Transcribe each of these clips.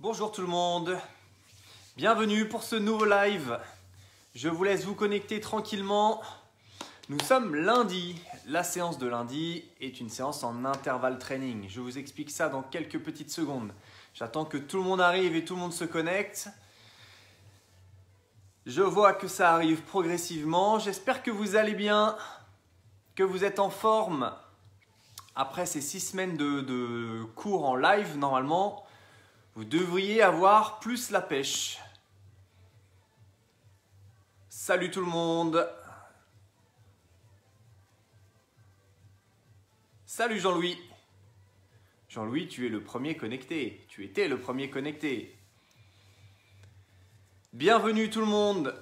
Bonjour tout le monde, bienvenue pour ce nouveau live. Je vous laisse vous connecter tranquillement. Nous sommes lundi. La séance de lundi est une séance en intervalle training. Je vous explique ça dans quelques petites secondes. J'attends que tout le monde arrive et tout le monde se connecte. Je vois que ça arrive progressivement. J'espère que vous allez bien, que vous êtes en forme. Après ces 6 semaines de cours en live, normalement, vous devriez avoir plus la pêche. Salut tout le monde. Salut Jean-Louis. Jean-Louis, tu es le premier connecté. Tu étais le premier connecté. Bienvenue tout le monde.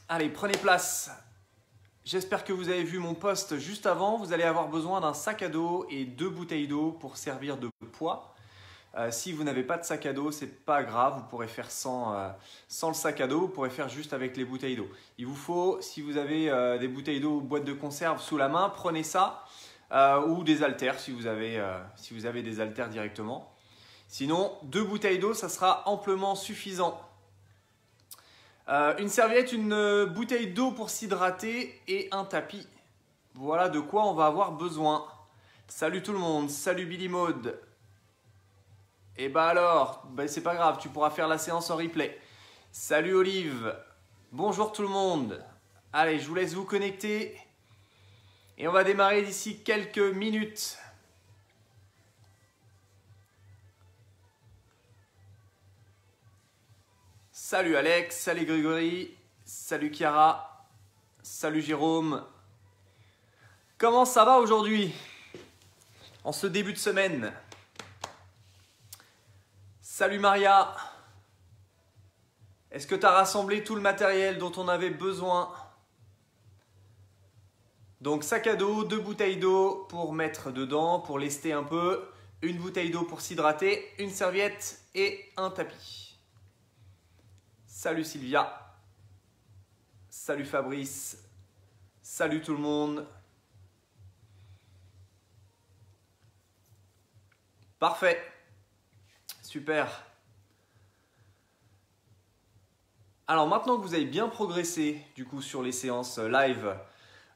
Allez, prenez place. J'espère que vous avez vu mon post juste avant. Vous allez avoir besoin d'un sac à dos et 2 bouteilles d'eau pour servir de poids. Si vous n'avez pas de sac à dos, c'est pas grave, vous pourrez faire sans le sac à dos, vous pourrez faire juste avec les bouteilles d'eau. Il vous faut, si vous avez des bouteilles d'eau ou boîtes de conserve sous la main, prenez ça ou des haltères si vous avez des haltères directement. Sinon, 2 bouteilles d'eau, ça sera amplement suffisant. Une serviette, une bouteille d'eau pour s'hydrater et un tapis. Voilà de quoi on va avoir besoin. Salut tout le monde, salut Billy Maud. Et bah alors, c'est pas grave, tu pourras faire la séance en replay. Salut Olive, bonjour tout le monde. Allez, je vous laisse vous connecter et on va démarrer d'ici quelques minutes. Salut Alex, salut Grégory, salut Chiara, salut Jérôme. Comment ça va aujourd'hui en ce début de semaine? Salut Maria, est-ce que tu as rassemblé tout le matériel dont on avait besoin? Donc sac à dos, 2 bouteilles d'eau pour mettre dedans, pour lester un peu, une bouteille d'eau pour s'hydrater, une serviette et un tapis. Salut Sylvia, salut Fabrice, salut tout le monde. Parfait. Super. Alors maintenant que vous avez bien progressé du coup sur les séances live,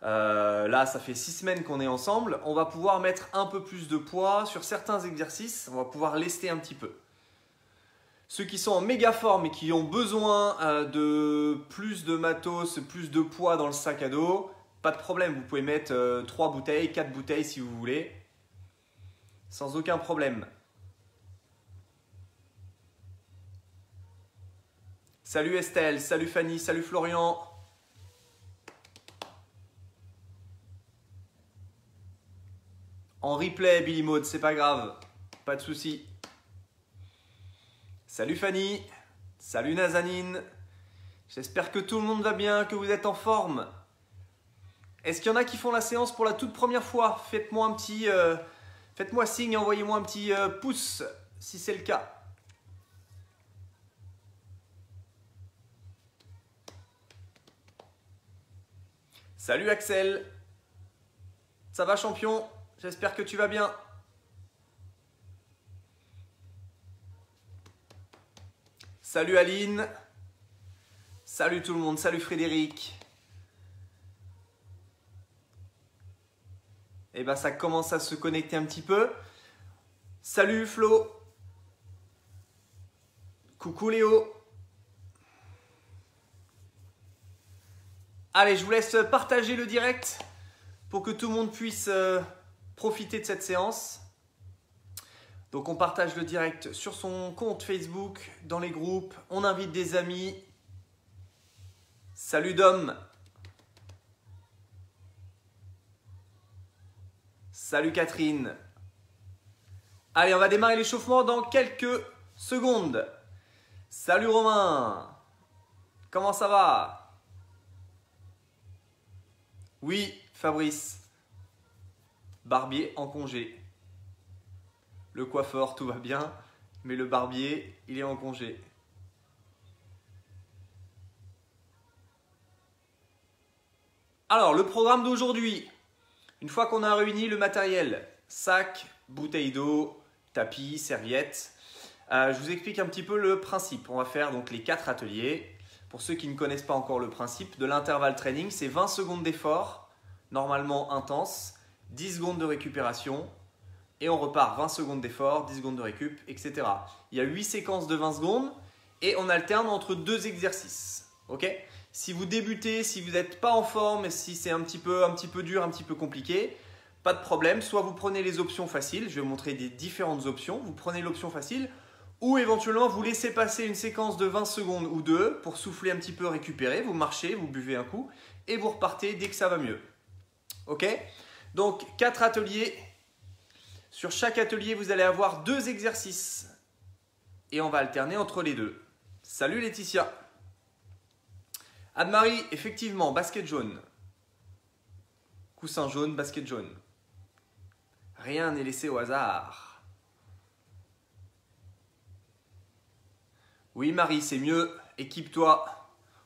là ça fait 6 semaines qu'on est ensemble, on va pouvoir mettre un peu plus de poids sur certains exercices, on va pouvoir lester un petit peu. Ceux qui sont en méga forme et qui ont besoin de plus de matos, plus de poids dans le sac à dos, pas de problème, vous pouvez mettre 3 bouteilles, 4 bouteilles si vous voulez, sans aucun problème. Salut Estelle, salut Fanny, salut Florian. En replay, Billy Maud, c'est pas grave, pas de souci. Salut Fanny, salut Nazanine. J'espère que tout le monde va bien, que vous êtes en forme. Est-ce qu'il y en a qui font la séance pour la toute première fois? Faites-moi un petit, faites-moi signe et envoyez-moi un petit pouce si c'est le cas. Salut Axel, ça va champion? J'espère que tu vas bien. Salut Aline, salut tout le monde, salut Frédéric. Et ben ça commence à se connecter un petit peu. Salut Flo, coucou Léo. Allez, je vous laisse partager le direct pour que tout le monde puisse profiter de cette séance. Donc on partage le direct sur son compte Facebook, dans les groupes, on invite des amis. Salut Dom. Salut Catherine. Allez, on va démarrer l'échauffement dans quelques secondes. Salut Romain. Comment ça va ? Oui, Fabrice. Barbier en congé. Le coiffeur, tout va bien, mais le barbier, il est en congé. Alors, le programme d'aujourd'hui. Une fois qu'on a réuni le matériel, sac, bouteille d'eau, tapis, serviette. Je vous explique un petit peu le principe. On va faire donc les 4 ateliers. Pour ceux qui ne connaissent pas encore le principe de l'intervalle training, c'est 20 secondes d'effort, normalement intense, 10 secondes de récupération et on repart 20 secondes d'effort, 10 secondes de récup, etc. Il y a 8 séquences de 20 secondes et on alterne entre 2 exercices. Okay ? Si vous débutez, si vous n'êtes pas en forme, si c'est un petit peu dur, un petit peu compliqué, pas de problème. Soit vous prenez les options faciles, je vais vous montrer des différentes options. Vous prenez l'option facile ou éventuellement vous laissez passer une séquence de 20 secondes ou 2 pour souffler un petit peu, récupérer. Vous marchez, vous buvez un coup et vous repartez dès que ça va mieux. Ok ? Donc 4 ateliers. Sur chaque atelier, vous allez avoir 2 exercices et on va alterner entre les deux. Salut Laetitia. Anne-Marie, effectivement, basket jaune. Coussin jaune, basket jaune. Rien n'est laissé au hasard. Oui Marie, c'est mieux. Équipe-toi.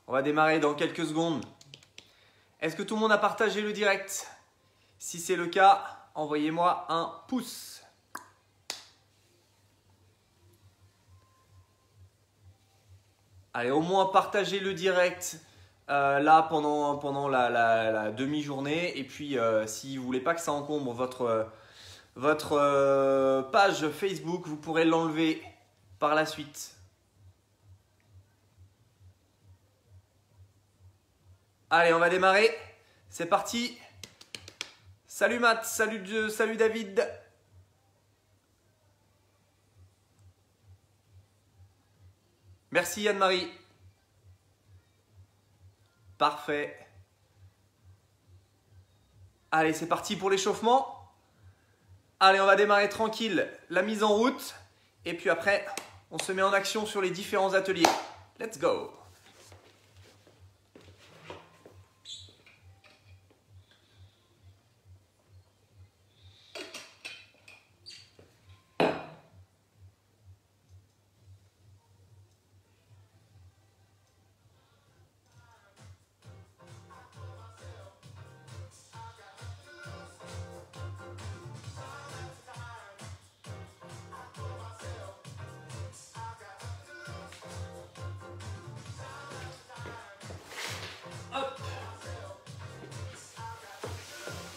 On va démarrer dans quelques secondes. Est-ce que tout le monde a partagé le direct? Si c'est le cas, envoyez-moi un pouce. Allez, au moins partagez le direct là pendant la demi-journée. Et puis, si vous ne voulez pas que ça encombre votre page Facebook, vous pourrez l'enlever par la suite. Allez, on va démarrer. C'est parti. Salut Matt, salut David. Merci Anne-Marie. Parfait. Allez, c'est parti pour l'échauffement. Allez, on va démarrer tranquille la mise en route. Et puis après, on se met en action sur les différents ateliers. Let's go.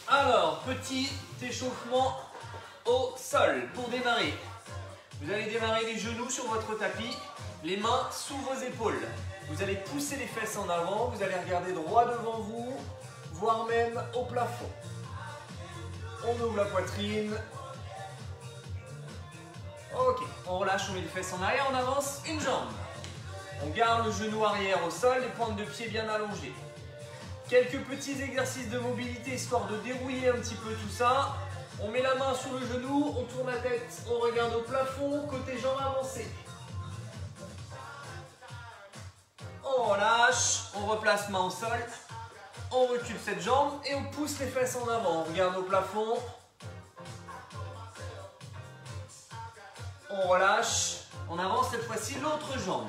Alors, petit échauffement au sol pour démarrer. Vous allez démarrer les genoux sur votre tapis, les mains sous vos épaules. Vous allez pousser les fesses en avant, vous allez regarder droit devant vous, voire même au plafond. On ouvre la poitrine. Ok, on relâche, on met les fesses en arrière, on avance une jambe. On garde le genou arrière au sol, les pointes de pied bien allongées. Quelques petits exercices de mobilité histoire de dérouiller un petit peu tout ça. On met la main sur le genou, on tourne la tête, on regarde au plafond, côté jambes avancées. On relâche, on replace main au sol, on recule cette jambe et on pousse les fesses en avant. On regarde au plafond. On relâche, on avance cette fois-ci l'autre jambe.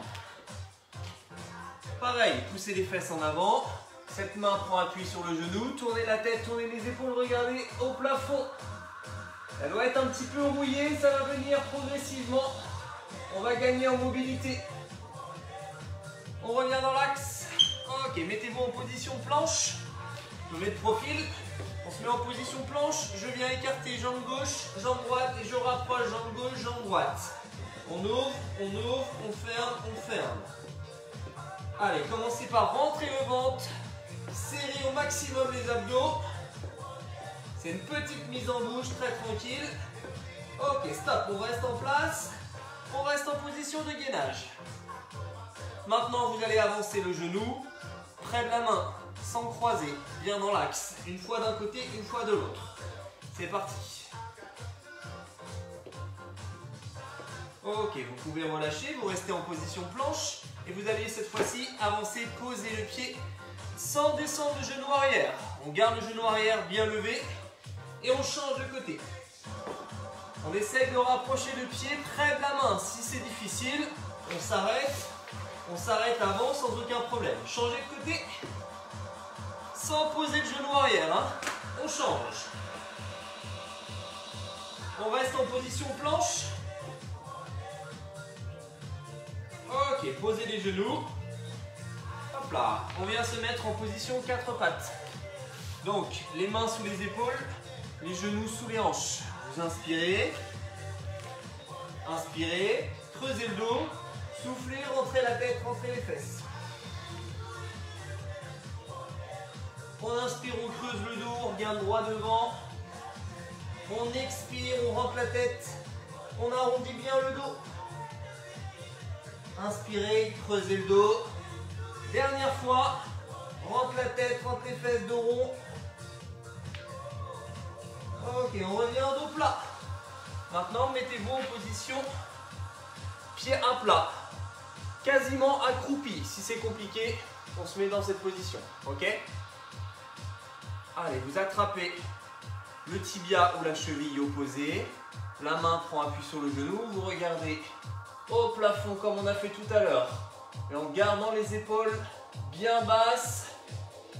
Pareil, poussez les fesses en avant. Cette main prend appui sur le genou, tournez la tête, tournez les épaules, regardez au plafond. Elle doit être un petit peu rouillée, ça va venir progressivement. On va gagner en mobilité. On revient dans l'axe. Ok, mettez-vous en position planche. Je mets de profil. On se met en position planche. Je viens écarter jambe gauche, jambe droite et je rapproche jambe gauche, jambe droite. On ouvre, on ferme, on ferme. Allez, commencez par rentrer le ventre. Serrez au maximum les abdos. C'est une petite mise en bouche, très tranquille. Ok, stop, on reste en place. On reste en position de gainage. Maintenant, vous allez avancer le genou près de la main, sans croiser, bien dans l'axe. Une fois d'un côté, une fois de l'autre. C'est parti. Ok, vous pouvez relâcher, vous restez en position planche. Et vous allez cette fois-ci avancer, poser le pied sans descendre le genou arrière. On garde le genou arrière bien levé et on change de côté. On essaie de rapprocher le pied près de la main. Si c'est difficile, on s'arrête avant sans aucun problème. Changez de côté sans poser le genou arrière. On change. On reste en position planche. Ok, posez les genoux. Hop là, on vient se mettre en position 4 pattes. Donc, les mains sous les épaules, les genoux sous les hanches. Vous inspirez. Inspirez, creusez le dos. Soufflez, rentrez la tête, rentrez les fesses. On inspire, on creuse le dos, on regarde droit devant. On expire, on rentre la tête. On arrondit bien le dos. Inspirez, creusez le dos. Dernière fois. Rentre la tête, rentre les fesses, dos rond. Ok, on revient en dos plat. Maintenant, mettez-vous en position pied à plat. Quasiment accroupi. Si c'est compliqué, on se met dans cette position. Ok? Allez, vous attrapez le tibia ou la cheville opposée. La main prend appui sur le genou. Vous regardez au plafond comme on a fait tout à l'heure. Et en gardant les épaules bien basses.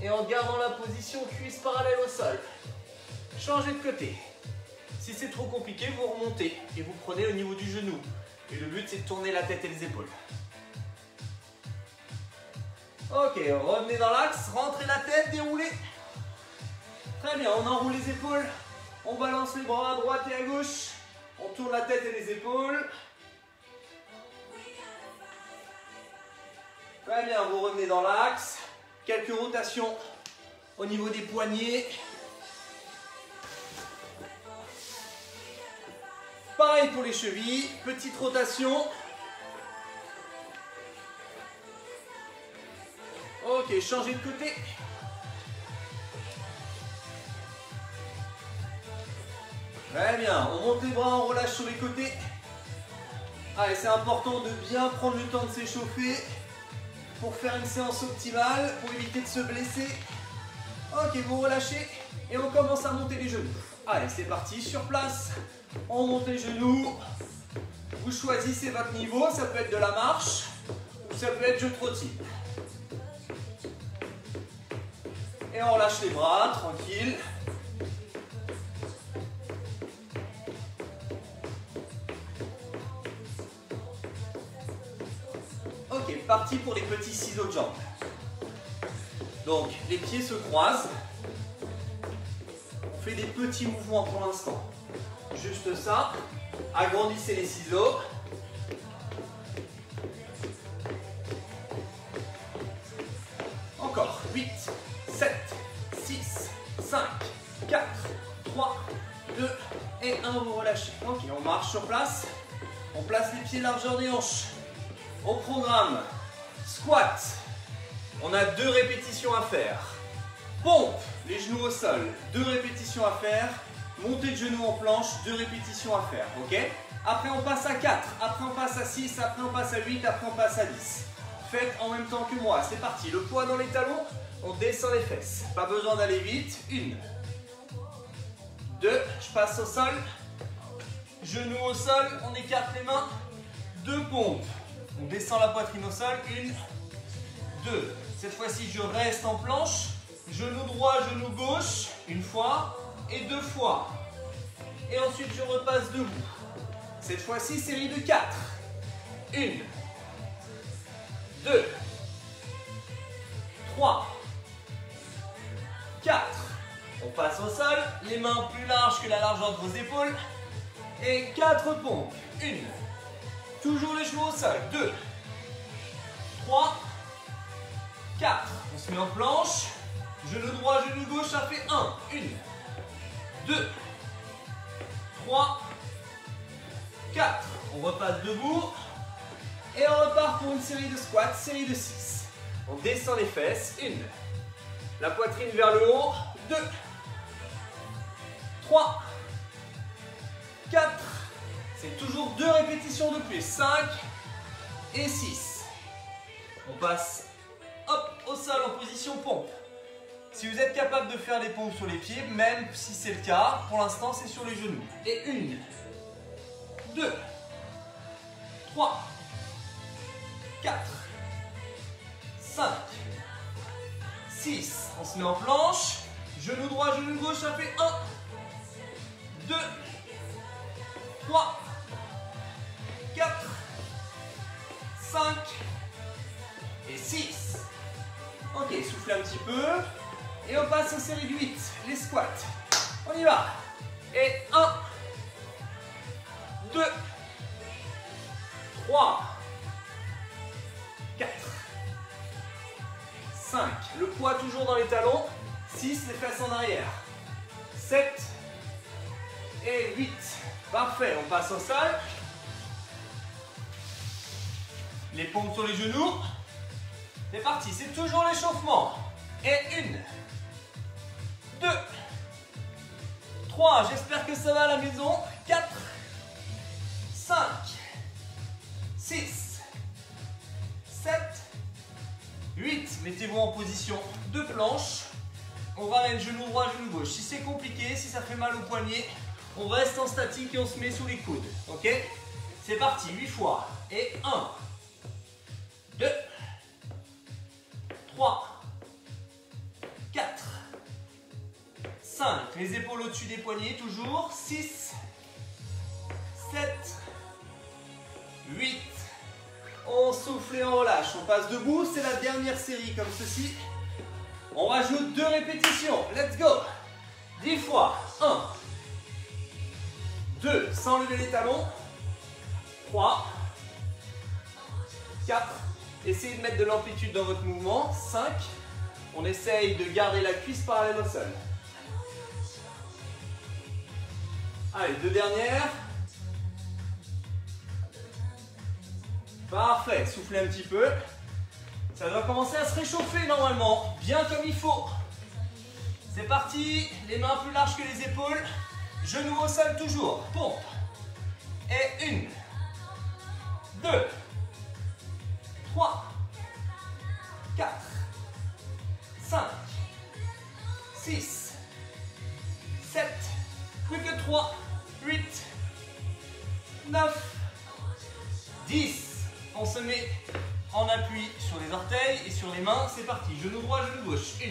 Et en gardant la position cuisse parallèle au sol. Changez de côté. Si c'est trop compliqué, vous remontez et vous prenez au niveau du genou. Et le but, c'est de tourner la tête et les épaules. Ok, revenez dans l'axe, rentrez la tête, déroulez. Très bien, on enroule les épaules. On balance les bras à droite et à gauche. On tourne la tête et les épaules. Très bien, vous revenez dans l'axe. Quelques rotations au niveau des poignets. Pareil pour les chevilles, petite rotation. Ok, changez de côté. Très bien, on monte les bras, on relâche sur les côtés. Allez, c'est important de bien prendre le temps de s'échauffer pour faire une séance optimale, pour éviter de se blesser. Ok, vous relâchez et on commence à monter les genoux. Allez, c'est parti, sur place. On monte les genoux. Vous choisissez votre niveau, ça peut être de la marche ou ça peut être je trottine. Et on relâche les bras, tranquille. Ok, parti pour les petits ciseaux de jambes. Donc, les pieds se croisent. On fait des petits mouvements pour l'instant. Juste ça. Agrandissez les ciseaux. Encore. 8, 7, 6, 5, 4, 3, 2 et 1. Vous relâchez. Ok, on marche sur place. On place les pieds largeur des hanches. Au programme, squat. On a 2 répétitions à faire. Pompe, les genoux au sol. 2 répétitions à faire. Montée de genoux en planche, 2 répétitions à faire, ok? Après on passe à 4, après on passe à 6, après on passe à 8, après on passe à 10. Faites en même temps que moi, c'est parti. Le poids dans les talons, on descend les fesses. Pas besoin d'aller vite. 1, 2, je passe au sol. Genoux au sol, on écarte les mains. 2 pompes. On descend la poitrine au sol. 1, 2. Cette fois-ci, je reste en planche. Genou droit, genou gauche. Une fois. Et 2 fois. Et ensuite je repasse debout. Cette fois-ci, série de 4. 1, 2, 3, 4. On passe au sol, les mains plus larges que la largeur de vos épaules. Et 4 pompes. 1, toujours les genoux au sol. 2, 3, 4. On se met en planche. Genou droit, genou gauche, ça fait 1, 2, 3, 4. On repasse debout. Et on repart pour une série de squats, série de 6. On descend les fesses. 1. La poitrine vers le haut. 2, 3, 4. C'est toujours 2 répétitions de plus. 5 et 6. On passe hop, au sol en position pompe. Si vous êtes capable de faire des pompes sur les pieds, même si c'est le cas, pour l'instant c'est sur les genoux. Et 1, 2, 3, 4, 5, 6. On se met en planche. Genou droit, genou gauche, ça fait 1, 2, 3, 4, 5 soufflez un petit peu. Et on passe aux séries de 8, les squats. On y va. Et 1, 2, 3, 4, 5. Le poids toujours dans les talons. 6, les fesses en arrière. 7 et 8. Parfait, on passe au sol. Les pompes sur les genoux. C'est parti, c'est toujours l'échauffement. Et 1, 2, 3. J'espère que ça va à la maison. 4, 5, 6, 7, 8. Mettez-vous en position de planche. On va mettre genou droit, genou gauche. Si c'est compliqué, si ça fait mal au poignet, on reste en statique et on se met sous les coudes. Ok? C'est parti, 8 fois. Et 1, 2, 3, 4, 5. Les épaules au-dessus des poignets, toujours. 6, 7, 8. On souffle et on relâche. On passe debout, c'est la dernière série comme ceci. On rajoute 2 répétitions. Let's go. 10 fois. 1, 2, sans lever les talons. 3, 4. Essayez de mettre de l'amplitude dans votre mouvement. 5. On essaye de garder la cuisse parallèle au sol. Allez, 2 dernières. Parfait, soufflez un petit peu. Ça doit commencer à se réchauffer normalement, bien comme il faut. C'est parti, les mains plus larges que les épaules. Genoux au sol toujours, pompe. Et 1, 2, 3, 4, 5, 6, 7, plus que 3, 8, 9, 10. On se met en appui sur les orteils et sur les mains. C'est parti. Genou droit, genou gauche. 1,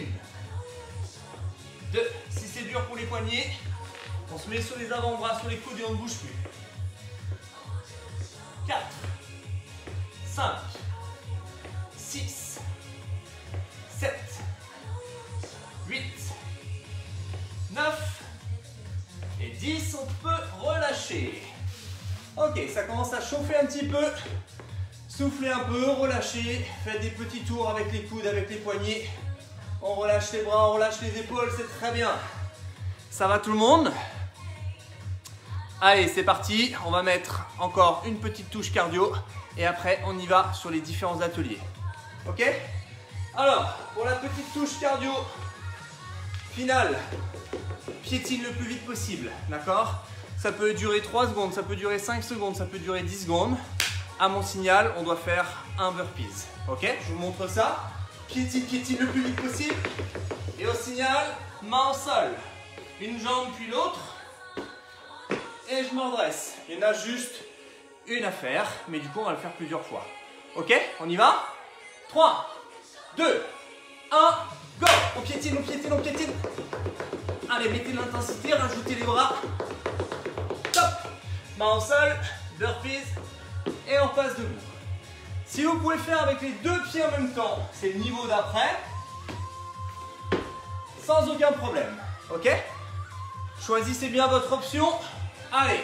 2. Si c'est dur pour les poignets, on se met sur les avant-bras, sur les coudes et on ne bouge plus. 4, 5, 6, 7, 8, 9 et 10. On peut relâcher. Ok, ça commence à chauffer un petit peu. Soufflez un peu, relâchez, faites des petits tours avec les coudes, avec les poignets. On relâche les bras, on relâche les épaules, c'est très bien. Ça va tout le monde? Allez, c'est parti. On va mettre encore une petite touche cardio et après on y va sur les différents ateliers. Ok? Alors, pour la petite touche cardio finale, piétine le plus vite possible, d'accord? Ça peut durer 3 secondes, ça peut durer 5 secondes, ça peut durer 10 secondes. À mon signal, on doit faire un burpees. Ok? Je vous montre ça. Piétine, piétine le plus vite possible. Et au signal, main au sol. Une jambe puis l'autre. Et je me redresse. Il y en a juste une à faire, mais du coup, on va le faire plusieurs fois. Ok? On y va? 3, 2, 1, go! On piétine, on piétine, on piétine. Allez, mettez de l'intensité, rajoutez les bras. Top! Main au sol, burpees. Et on passe debout. Si vous pouvez faire avec les 2 pieds en même temps, c'est le niveau d'après. Sans aucun problème. Ok? Choisissez bien votre option. Allez.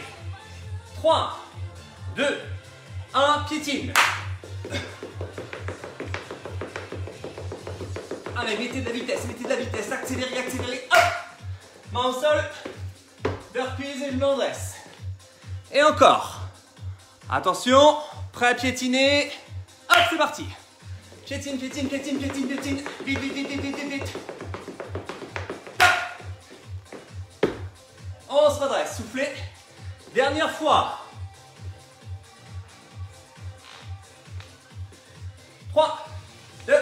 3, 2, 1, piétine. Allez, mettez de la vitesse, accélérez, accélérez. Hop! Main au sol. Burpees et je me redresse. Et encore. Attention, prêt à piétiner. Hop, c'est parti. Piétine, piétine, piétine, piétine, piétine. Vite, vite, vite, vite, vite, vite. Hop. On se redresse, soufflez. Dernière fois. 3, 2,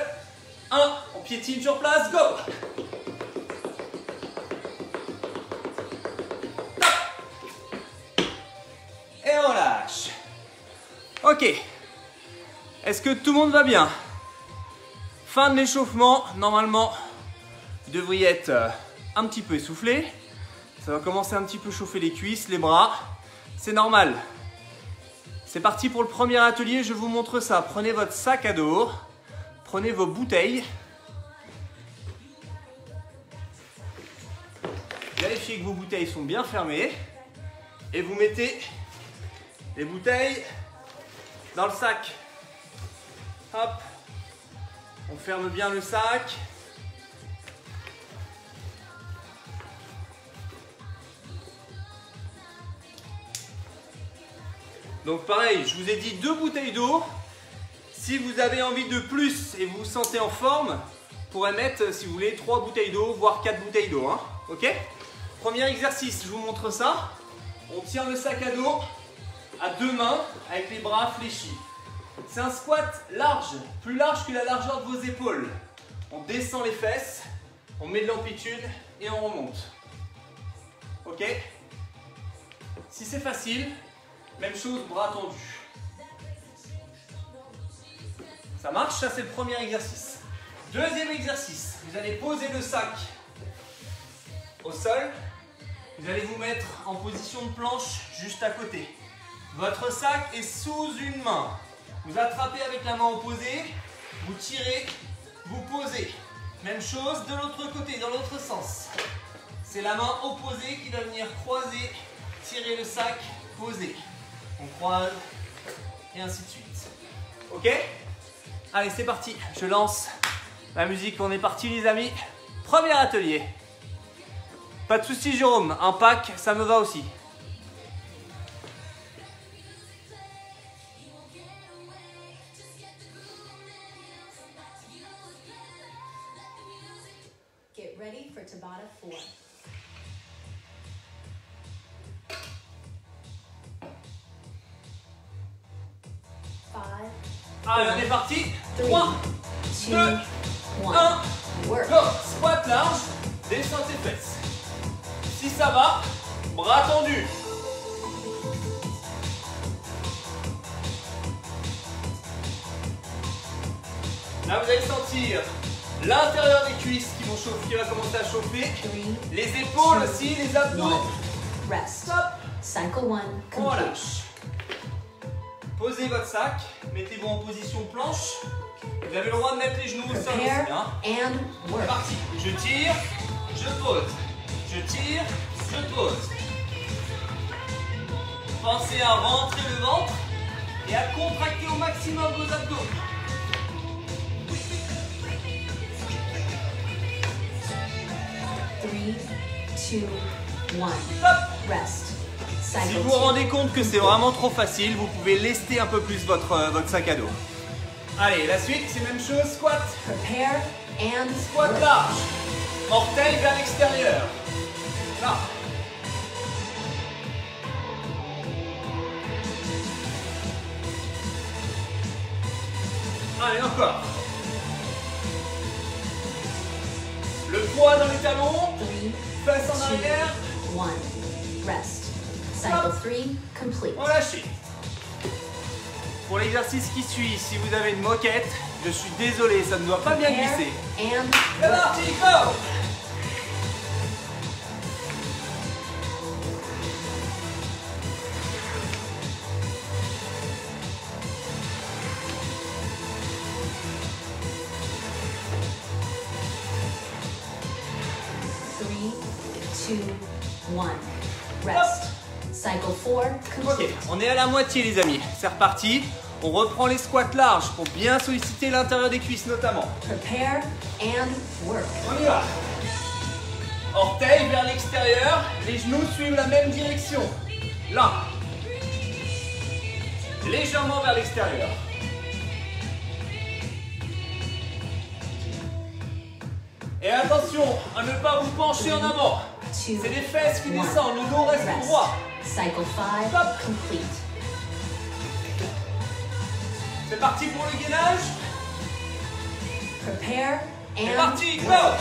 1. On piétine sur place, go. Et on lâche. Ok. Est-ce que tout le monde va bien? Fin de l'échauffement. Normalement, vous devriez être un petit peu essoufflé. Ça va commencer un petit peu chauffer les cuisses, les bras. C'est normal. C'est parti pour le premier atelier. Je vous montre ça. Prenez votre sac à dos. Prenez vos bouteilles. vérifiez que vos bouteilles sont bien fermées. Et vous mettez les bouteilles dans le sac. Hop. On ferme bien le sac. Donc pareil, je vous ai dit 2 bouteilles d'eau. Si vous avez envie de plus et vous vous sentez en forme, vous pourrez mettre, si vous voulez, 3 bouteilles d'eau, voire 4 bouteilles d'eau. Hein. Ok? Premier exercice, je vous montre ça. On tient le sac à dos à 2 mains avec les bras fléchis. C'est un squat large, plus large que la largeur de vos épaules. On descend les fesses, on met de l'amplitude et on remonte. Ok? Si c'est facile, même chose, bras tendus. Ça marche? Ça, c'est le premier exercice. Deuxième exercice, vous allez poser le sac au sol. Vous allez vous mettre en position de planche juste à côté. Votre sac est sous une main. Vous attrapez avec la main opposée, vous tirez, vous posez. Même chose de l'autre côté, dans l'autre sens. C'est la main opposée qui va venir croiser, tirer le sac, poser. On croise et ainsi de suite. Ok? Allez, c'est parti. Je lance la musique. On est parti, les amis. Premier atelier. Pas de souci, Jérôme. Un pack, ça me va aussi. Get ready for Tabata 4. Allez, on est parti. 3, 2, 1, go. Squat large, descends tes fesses. Si ça va, bras tendus. Là, vous allez sentir l'intérieur des cuisses qui vont chauffer, qui va commencer à chauffer. Les épaules aussi, les abdos. Rest. Stop. Cycle 1 On complete. relâche. Posez votre sac, mettez-vous en position planche. Vous avez le droit de mettre les genoux au sol aussi. Prepare Hein. and C'est work. parti. Je tire, je pose. Je tire, je pose. Pensez à rentrer le ventre et à contracter au maximum vos abdos. Three, two, one. Stop. Rest. Si Cycle vous vous 2. rendez compte que c'est vraiment trop facile, vous pouvez lester un peu plus votre sac à dos. Allez, la suite, c'est même chose, squat. Prepare and Squat work. large. Orteil vers l'extérieur. Là. Allez, encore. Le poids dans les talons. 3, Fesses en arrière. 2, 1. Rest. Cycle 3 complete. Relâchez. Pour l'exercice qui suit, si vous avez une moquette, je suis désolé, ça ne doit pas bien Prepare glisser. and C'est work. parti, go! Three, two, one. Rest. Cycle 4 Ok, complete. on est à la moitié les amis, c'est reparti. On reprend les squats larges pour bien solliciter l'intérieur des cuisses notamment. Prepare and work. On y va. Orteils vers l'extérieur, les genoux suivent la même direction. Là. Légèrement vers l'extérieur. Et attention à ne pas vous pencher en avant. Two, C'est les fesses qui one. descendent, le dos reste Rest. droit. Cycle 5 Stop. complete. C'est parti pour le gainage. Prepare C'est and parti, go! work.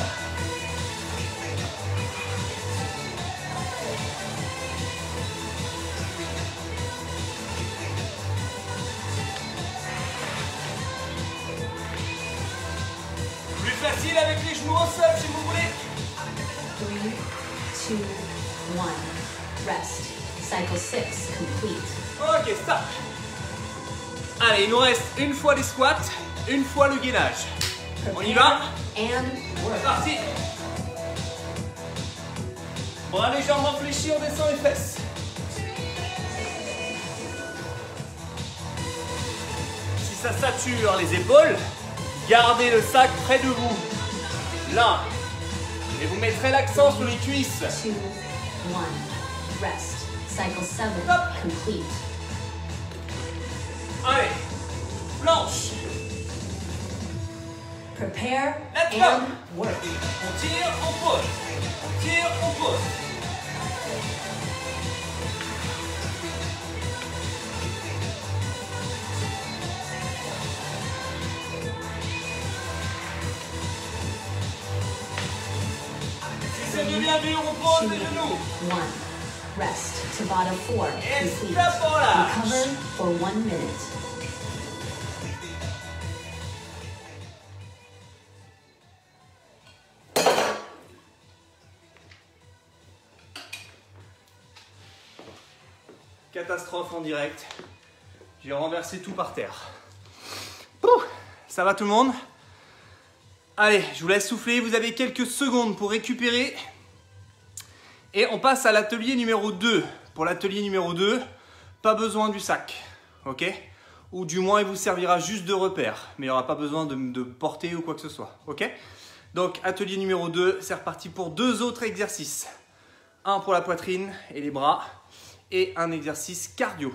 Plus facile avec les genoux au sol si vous voulez. 3, 2, 1. Rest. Cycle 6 complete. Ok, stop. Allez, il nous reste une fois les squats, une fois le gainage. On y va? And C'est work. parti. Bras légèrement fléchis, on descend les fesses. Si ça sature les épaules, gardez le sac près de vous. Là. Et vous mettrez l'accent sur les cuisses. 2, 1. Rest. Cycle 7 complete. Allez. Planche. Prepare Let's go. and work. On tire, on pose. On tire, on pose. Si ça devient dur, on pose 2, les genoux. 1. Rest. Tabata 4 Et complete. step on lâche. Recover for 1 minute. Catastrophe en direct. J'ai renversé tout par terre. Ouh, ça va tout le monde? Allez, je vous laisse souffler. Vous avez quelques secondes pour récupérer. Et on passe à l'atelier numéro 2. Pour l'atelier numéro 2, pas besoin du sac. Ok? Ou du moins, il vous servira juste de repère. Mais il n'y aura pas besoin de porter ou quoi que ce soit. Ok? Donc, atelier numéro 2, c'est reparti pour 2 autres exercices. Un pour la poitrine et les bras. Et un exercice cardio.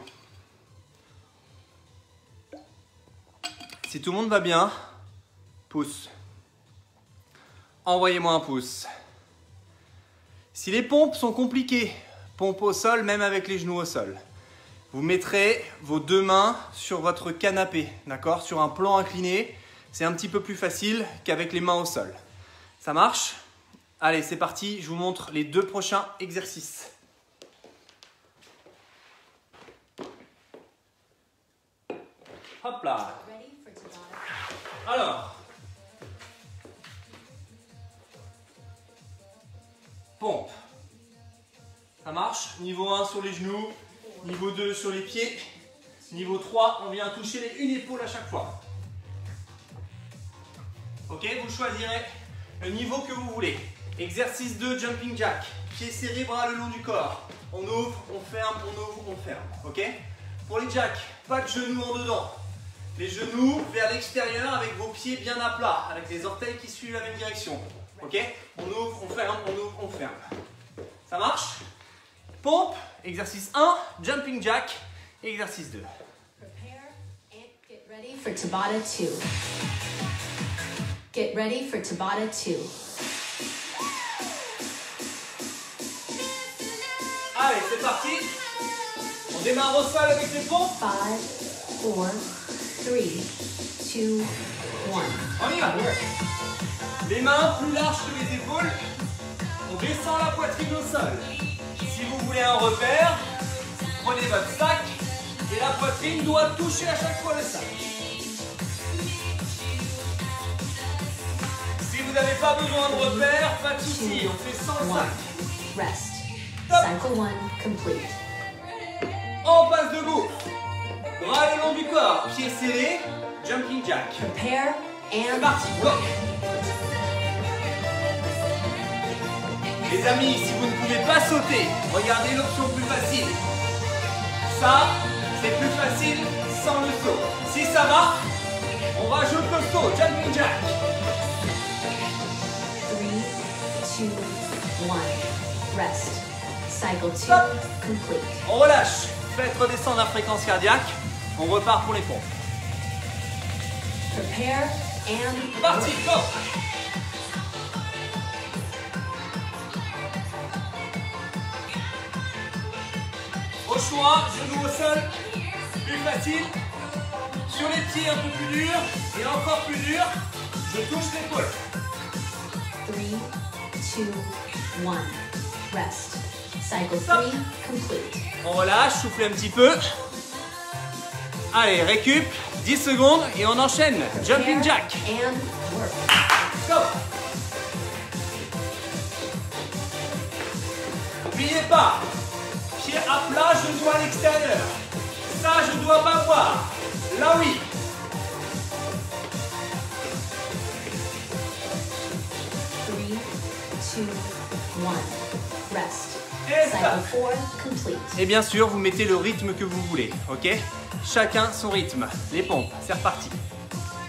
Si tout le monde va bien, pouce. Envoyez-moi un pouce. Si les pompes sont compliquées, pompe au sol, même avec les genoux au sol, vous mettrez vos 2 mains sur votre canapé, d'accord? Sur un plan incliné, c'est un petit peu plus facile qu'avec les mains au sol. Ça marche? Allez, c'est parti, je vous montre les 2 prochains exercices. Hop là. Alors, pompe. Ça marche. Niveau 1 sur les genoux, niveau 2 sur les pieds, niveau 3, on vient toucher une épaule à chaque fois. Ok, vous choisirez le niveau que vous voulez. Exercice 2, jumping jack. Pieds serrés, bras le long du corps. On ouvre, on ferme, on ouvre, on ferme. Ok? Pour les jacks, pas de genoux en dedans. Les genoux vers l'extérieur avec vos pieds bien à plat, avec les orteils qui suivent la même direction. Ok? On ouvre, on ferme, on ouvre, on ferme. Ça marche? Pompe, exercice 1, jumping jack, exercice 2. Prepare and get ready for Tabata 2. Get ready for Tabata 2. Allez, c'est parti. On démarre au sol avec les pompes. 5, 4, 3, 2, 1. On y va. Les mains plus larges que les épaules. On descend la poitrine au sol. Si vous voulez un repère, prenez votre sac et la poitrine doit toucher à chaque fois le sac. Si vous n'avez pas besoin de repère, pas de souci, on fait sans le sac. Rest. Stop. Cycle 1 complete. On passe debout. Bras le long du corps, pieds serrés, jumping jack. Prepare C'est and parti, go. Les amis, si vous ne pouvez pas sauter, regardez l'option plus facile. Ça, c'est plus facile sans le saut. Si ça va, on rajoute le saut, jumping jack. 3, 2, 1. Rest. Cycle 2 Stop. complete. On relâche, faites redescendre la fréquence cardiaque, on repart pour les pompes. Prepare and C'est parti, go. Au choix, genoux au sol, plus facile. Sur les pieds un peu plus dur et encore plus dur, je touche l'épaule. 3, 2, 1. Rest. Cycle 3 complete. On relâche, soufflez un petit peu. Allez, récup, 10 secondes et on enchaîne. Jumping jack. And work. Go. N'oubliez pas, pied à plat, je dois à l'extérieur. Ça, je dois pas voir. Là, oui. Three, 2, 1. rest. Et Cycle stop. 4 complete. Et bien sûr, vous mettez le rythme que vous voulez, ok? Chacun son rythme. Les pompes, c'est reparti.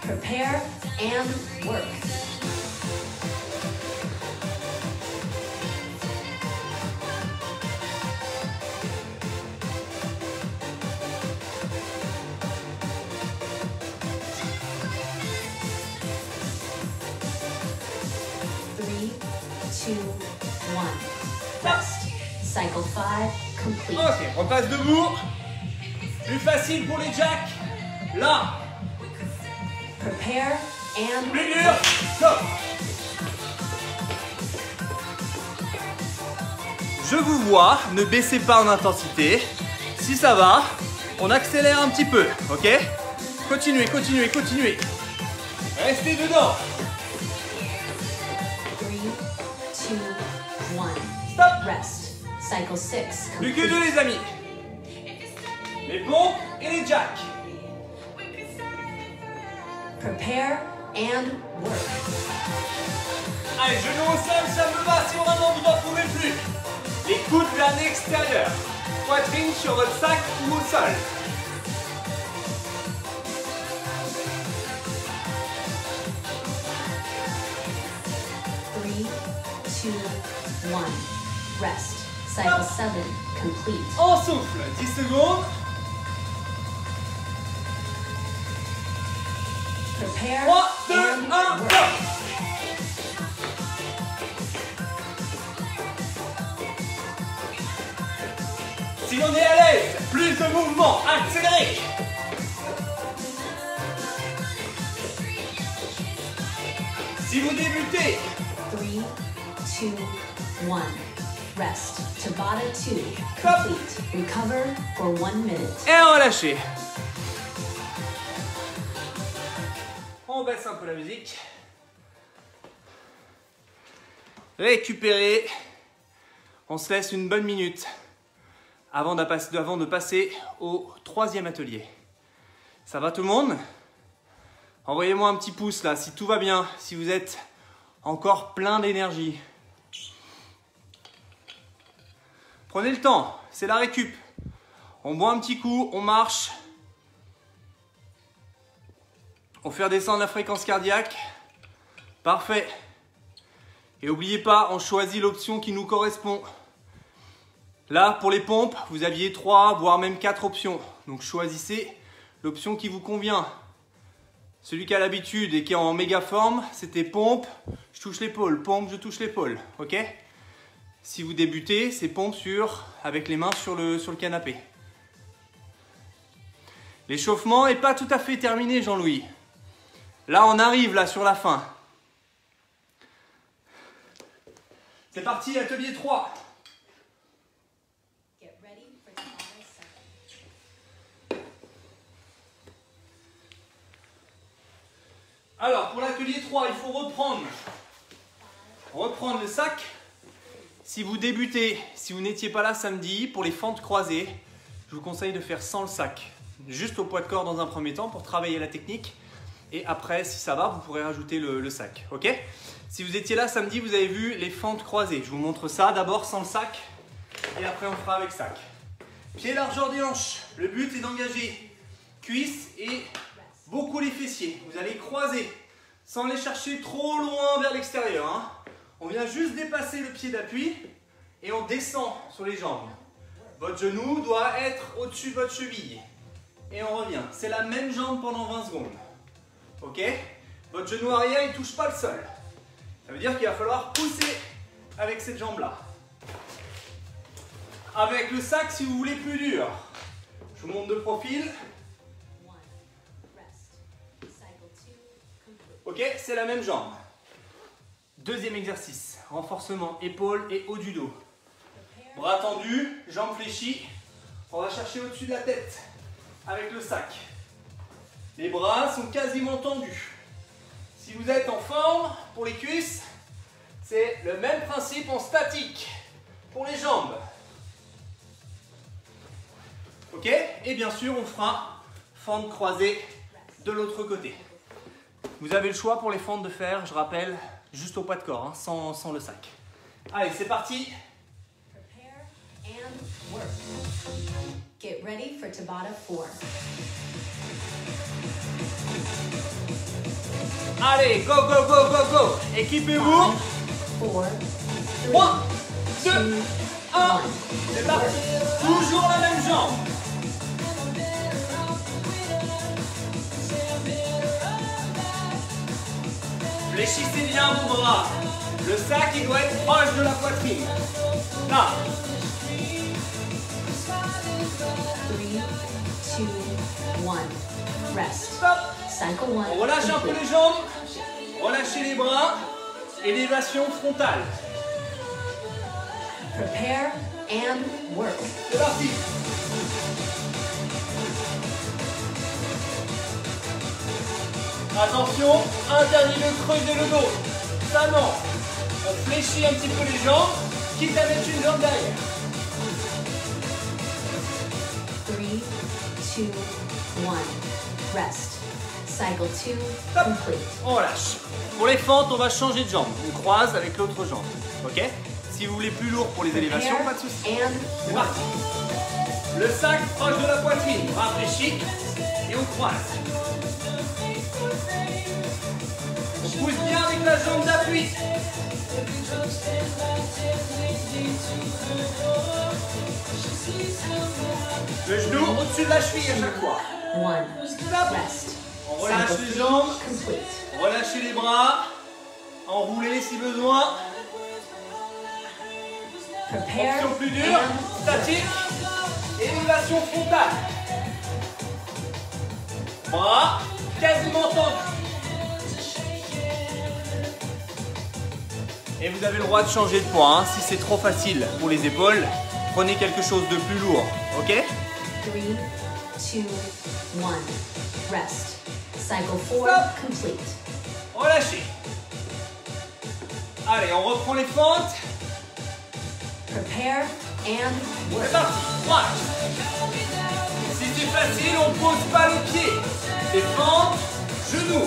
Prepare and work. Three, two, one. Rest. Cycle 5 complete. Ok, on passe debout. Plus facile pour les jacks. Là, Prepare and plus dur. Stop. Je vous vois, ne baissez pas en intensité. Si ça va, on accélère un petit peu, ok? Continuez, continuez, continuez. Restez dedans. 3, 2, 1. Stop. Rest. Cycle 6 Plus que complete. deux les amis. Les pompes et les jacks. Prepare and work. Allez, genoux au sol, ça me va si vraiment vous n'en pouvez plus. Les coudes vers l'extérieur. Poitrine sur votre sac ou au sol. Three, two, one. Rest. Cycle 7 complete. On souffle, 10 secondes. Prepare 3, 2, and 1, work. go. Si on est à l'aise, plus de mouvement, accélérez. Si vous débutez, 3, 2, 1. Rest. Tabata 2 complete. Recover for 1 minute. et relâchez. On baisse un peu la musique. Récupérez. On se laisse une bonne minute avant de passer au troisième atelier. Ça va tout le monde? Envoyez-moi un petit pouce là si tout va bien, si vous êtes encore plein d'énergie. Prenez le temps, c'est la récup. On boit un petit coup, on marche. On fait redescendre la fréquence cardiaque. Parfait. Et n'oubliez pas, on choisit l'option qui nous correspond. Là, pour les pompes, vous aviez 3, voire même 4 options. Donc choisissez l'option qui vous convient. Celui qui a l'habitude et qui est en méga forme, c'était pompe, je touche l'épaule, pompe, je touche l'épaule. Ok? Si vous débutez, c'est pompe avec les mains sur le canapé. L'échauffement n'est pas tout à fait terminé, Jean-Louis. Là, on arrive là sur la fin. C'est parti, atelier 3. Get ready for Tabata 7. Alors, pour l'atelier 3, il faut reprendre le sac. Si vous débutez, si vous n'étiez pas là samedi, pour les fentes croisées, je vous conseille de faire sans le sac. Juste au poids de corps dans un premier temps pour travailler la technique. Et après, si ça va, vous pourrez rajouter le sac. Ok? Si vous étiez là samedi, vous avez vu les fentes croisées. Je vous montre ça d'abord sans le sac. Et après, on fera avec sac. Pied largeur des hanches. Le but est d'engager cuisses et beaucoup les fessiers. Vous allez croiser sans les chercher trop loin vers l'extérieur. Hein. On vient juste dépasser le pied d'appui et on descend sur les jambes. Votre genou doit être au-dessus de votre cheville. Et on revient. C'est la même jambe pendant 20 secondes. Ok? Votre genou arrière, il ne touche pas le sol. Ça veut dire qu'il va falloir pousser avec cette jambe-là. Avec le sac, si vous voulez plus dur. Je vous montre de profil. Ok, c'est la même jambe. Deuxième exercice. Renforcement épaules et haut du dos. Bras tendus, jambes fléchies. On va chercher au-dessus de la tête avec le sac. Les bras sont quasiment tendus. Si vous êtes en forme pour les cuisses, c'est le même principe en statique pour les jambes. Ok? Et bien sûr, on fera fente croisée de l'autre côté. Vous avez le choix pour les fentes de faire, je rappelle, juste au poids de corps, hein, sans le sac. Allez, c'est parti. and work. Get ready for Tabata 4. Allez, go, go, go, go, go. Équipez-vous. 4, 3, 2, 2, 1. C'est parti. Toujours la même jambe. Fléchissez bien vos bras. Le sac, il doit être proche de la poitrine. Là. 3, 2, 1. Rest. Stop. Cycle 1. On relâche un peu les jambes. Relâchez les bras. Élévation frontale. Prepare and work. C'est parti. Attention, interdit de creuser le dos. Ça non. On fléchit un petit peu les jambes, quitte à mettre une jambe derrière. 3, 2, 1. Rest. Cycle 2 Stop. complete. On relâche. Pour les fentes, on va changer de jambe. On croise avec l'autre jambe. Ok? Si vous voulez plus lourd pour les élévations, pas de souci. And C'est parti. Le sac proche de la poitrine, bras fléchis et on croise. On pousse bien avec la jambe d'appui. Le genou au-dessus de la cheville à chaque fois. 1. Stop. Rest. On relâche Cycle les 3 jambes, complete. relâchez les bras, enroulez si besoin. Prepare Option plus dure, and statique, élévation frontale. Bras quasiment tendus. Et vous avez le droit de changer de poids. Hein. Si c'est trop facile pour les épaules, prenez quelque chose de plus lourd. Ok? 3, 2, 1. Rest. Cycle 4 Stop. complete. Relâchez. Allez, on reprend les fentes. Prepare and C'est work. parti. Croise. Si c'est facile, on ne pose pas le pied. C'est fente, genou.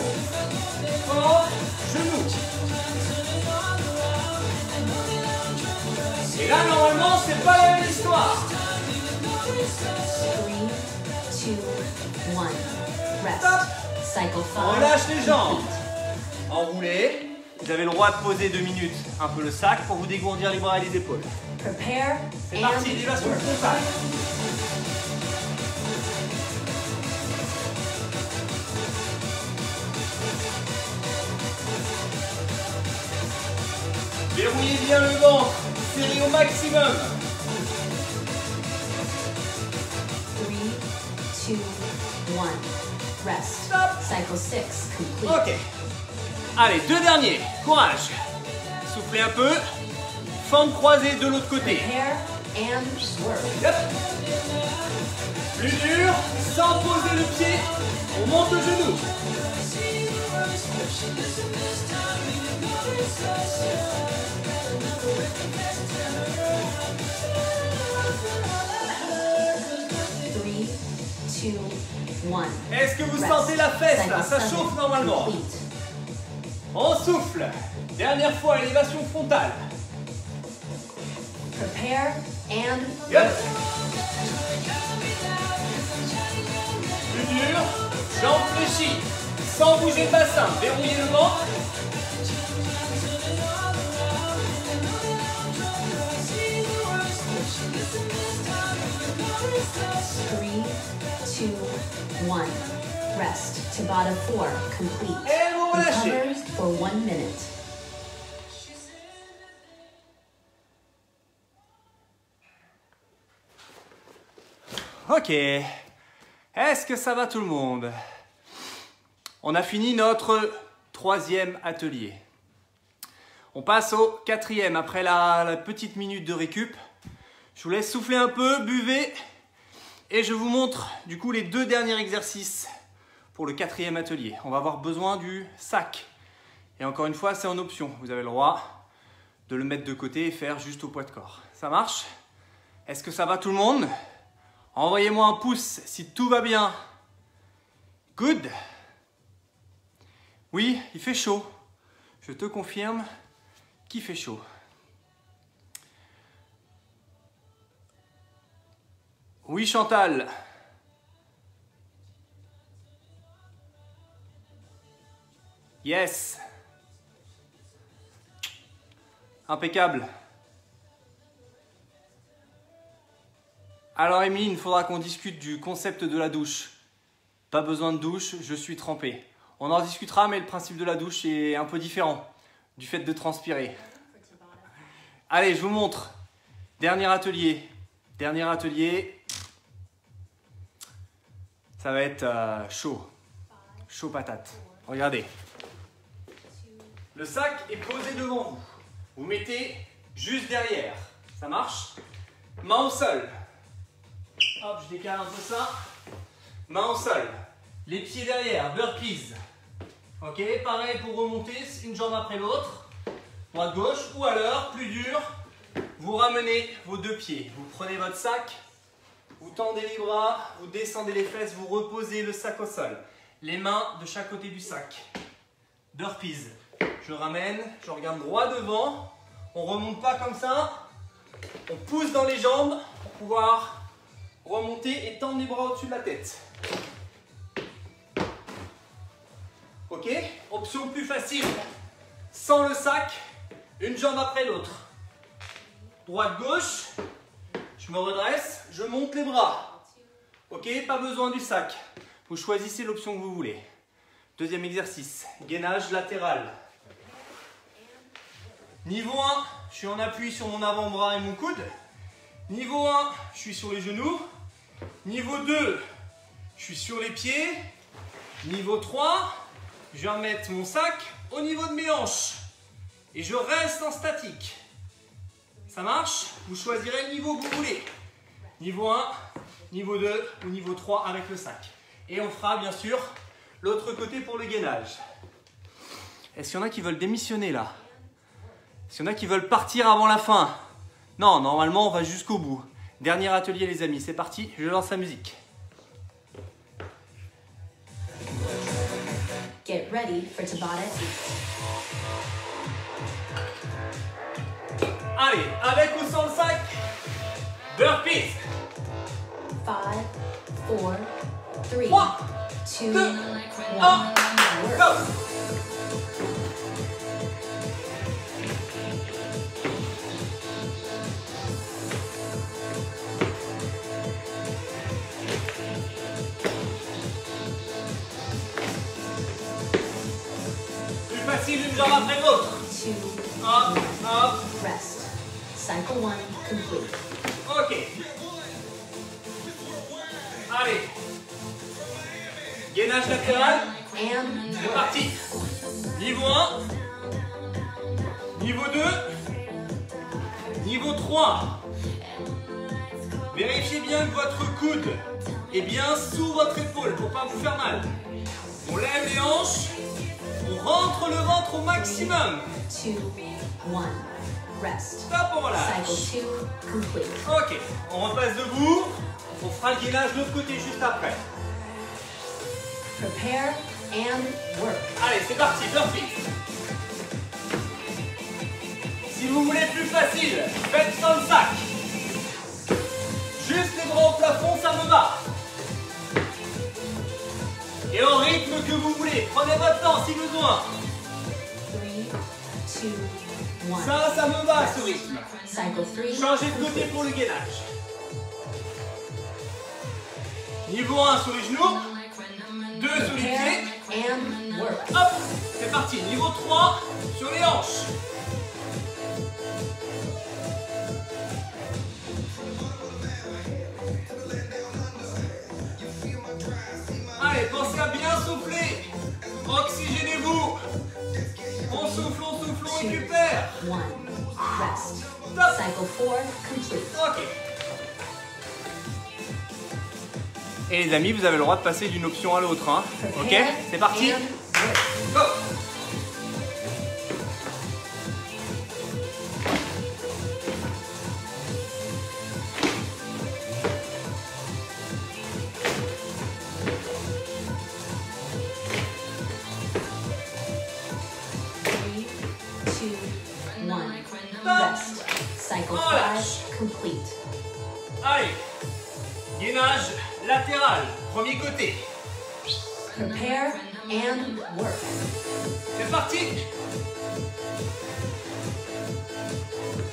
Fente, genou. Et là, normalement, c'est pas la même histoire. 3, 2, 1. Rest. Stop. Cycle 5. On relâche les jambes. Enroulez. Vous avez le droit de poser 2 minutes un peu le sac pour vous dégourdir les bras et les épaules. Prepare C'est and parti, élévation work. frontale. Verrouillez bien le ventre, serrez au maximum. 3, 2, 1. Rest. Stop. Cycle 6 complete. Ok. Allez, 2 derniers. Courage. Soufflez un peu. Fente croisée de l'autre côté. Prepare and work. Yep. Plus dur, sans poser le pied. On monte le genou. Three, two, one. Est-ce que vous Rest. sentez la fesse là? Cycle Ça 7 chauffe normalement. complete. On souffle. Dernière fois, élévation frontale. Prepare and Yep. Plus dur, jambes fléchies, sans bouger le bassin, verrouillez le ventre. Three, two, one. Rest. Tabata 4 complete. Et vous relâchez. Recover for 1 minute. Ok. Est-ce que ça va tout le monde? On a fini notre 3e atelier. On passe au 4e après la petite minute de récup. Je vous laisse souffler un peu, buvez. Et je vous montre du coup les 2 derniers exercices pour le 4e atelier. On va avoir besoin du sac. Et encore une fois, c'est en option. Vous avez le droit de le mettre de côté et faire juste au poids de corps. Ça marche? Est-ce que ça va tout le monde? Envoyez-moi un pouce si tout va bien. Good. Oui, il fait chaud. Je te confirme qu'il fait chaud. Oui, Chantal. Yes. Impeccable. Alors, Émilie, il faudra qu'on discute du concept de la douche. Pas besoin de douche, je suis trempé. On en discutera, mais le principe de la douche est un peu différent du fait de transpirer. Allez, je vous montre. Dernier atelier. Dernier atelier. Ça va être chaud. Chaud patate. Regardez. Le sac est posé devant vous. Vous mettez juste derrière. Ça marche? Main au sol. Hop, je décale un peu ça. Main au sol. Les pieds derrière, burpees. Ok, pareil pour remonter, une jambe après l'autre. Droite, gauche. Ou alors, plus dur, vous ramenez vos deux pieds. Vous prenez votre sac, vous tendez les bras, vous descendez les fesses, vous reposez le sac au sol. Les mains de chaque côté du sac. Burpees. Je ramène, je regarde droit devant. On ne remonte pas comme ça. On pousse dans les jambes pour pouvoir remonter et tendre les bras au-dessus de la tête. Ok? Option plus facile. Sans le sac, une jambe après l'autre. Droite-gauche. Je me redresse, je monte les bras. Ok? Pas besoin du sac. Vous choisissez l'option que vous voulez. Deuxième exercice, gainage latéral. Niveau 1, je suis en appui sur mon avant-bras et mon coude. Niveau 1, je suis sur les genoux. Niveau 2, je suis sur les pieds. Niveau 3, je vais remettre mon sac au niveau de mes hanches. Et je reste en statique. Ça marche? Vous choisirez le niveau que vous voulez. Niveau 1, niveau 2 ou niveau 3 avec le sac. Et on fera bien sûr l'autre côté pour le gainage. Est-ce qu'il y en a qui veulent démissionner là? Est-ce qu'il y en a qui veulent partir avant la fin? Non, normalement on va jusqu'au bout. Dernier atelier les amis, c'est parti, je lance la musique. Get ready for Tabata. Allez, avec ou sans le sac, burpees. 5, 4, 3, 3, 2, 2, 1. 1, go! Plus facile, une jambe après l'autre. 2, Hop, hop. rest. Cycle 1 complete. Ok. Allez. Gainage latéral. And C'est parti. Niveau 1. Niveau 2. Niveau 3. Vérifiez bien que votre coude est bien sous votre épaule pour ne pas vous faire mal. On lève les hanches. On rentre le ventre au maximum. 2, 1. Rest. Stop, on relâche. Cycle 2 complete. Ok, on repasse debout. On fera le gainage de l'autre côté juste après. Prepare and work. Allez, c'est parti, burpees. Si vous voulez plus facile, faites sans le sac. Juste les bras au plafond, ça me va. Et au rythme que vous voulez. Prenez votre temps si besoin. 3, 2, 1. Ça me va ce rythme. Cycle 3. Changez de côté pour le gainage. Niveau 1 sur les genoux. 2 sur les pieds. Prepare and work. Hop, c'est parti. Niveau 3 sur les hanches. Allez, pensez à bien souffler. Oxygénez-vous. On souffle, on récupère. 1. Rest. Stop. Cycle 4 complete. Ok. Et les amis, vous avez le droit de passer d'une option à l'autre. Hein. Ok, c'est parti. And work. Go. Three, 2, 1. Rest. Cycle 5 complete. Allez. gainage latéral, premier côté. Prepare and work. C'est parti.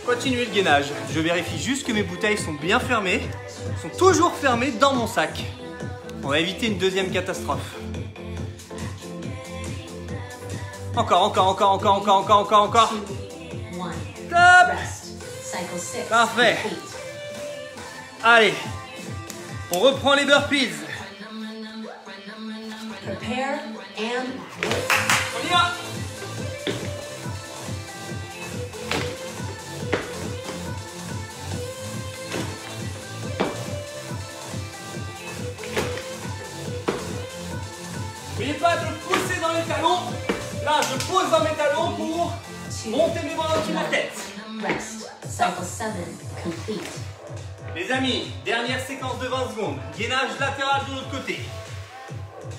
Continuez le gainage. Je vérifie juste que mes bouteilles sont bien fermées, sont toujours fermées dans mon sac. On va éviter une deuxième catastrophe. Encore. 2, 1. Top. Rest. Cycle 6 Parfait. complete. Allez, on reprend les burpees. Prepare and work. On y va. N'oubliez pas de pousser dans les talons. Là, je pose dans mes talons pour monter mes bras au-dessus de la tête. Rest. Cycle 7 complete. Les amis, dernière séquence de 20 secondes. Gainage latéral de l'autre côté.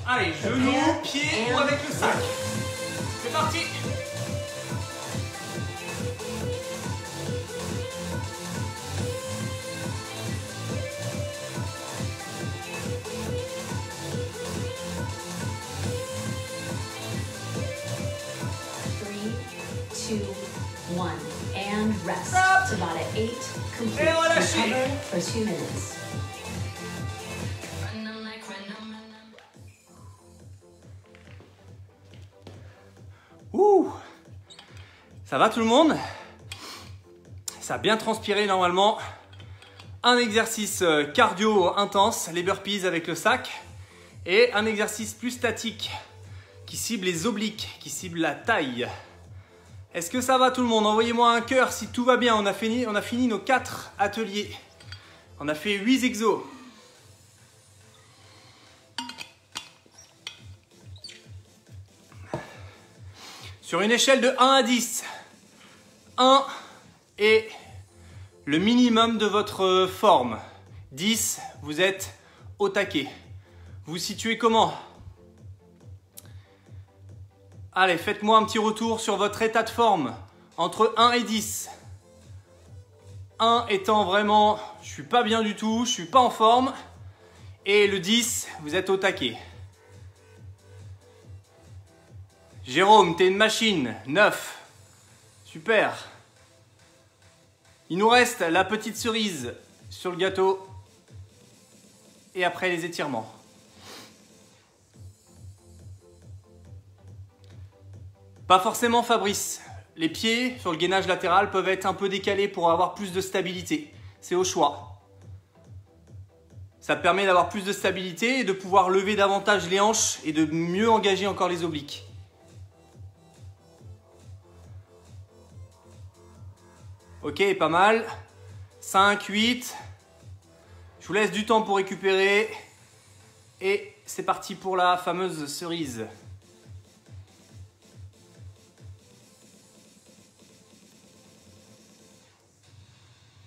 Allez, genoux, pieds ou avec le sac. C'est parti. Three, two, one, and rest. Stop. Tabata 8 complete. Et relâchez. Recover for 2 minutes. Ouh. Ça va tout le monde? Ça a bien transpiré normalement. Un exercice cardio intense, les burpees avec le sac. Et un exercice plus statique qui cible les obliques, qui cible la taille. Est-ce que ça va tout le monde? Envoyez-moi un cœur si tout va bien. On a fini nos 4 ateliers. On a fait 8 exos. Sur une échelle de 1 à 10, 1 est le minimum de votre forme. 10, vous êtes au taquet. Vous vous situez comment? Allez, faites-moi un petit retour sur votre état de forme entre 1 et 10. 1 étant vraiment, je suis pas bien du tout, je suis pas en forme. Et le 10, vous êtes au taquet. Jérôme, t'es une machine. 9. Super. Il nous reste la petite cerise sur le gâteau. Et après les étirements. Pas forcément Fabrice. Les pieds sur le gainage latéral peuvent être un peu décalés pour avoir plus de stabilité. C'est au choix. Ça te permet d'avoir plus de stabilité et de pouvoir lever davantage les hanches et de mieux engager encore les obliques. Ok, pas mal. 5, 8. Je vous laisse du temps pour récupérer. Et c'est parti pour la fameuse cerise.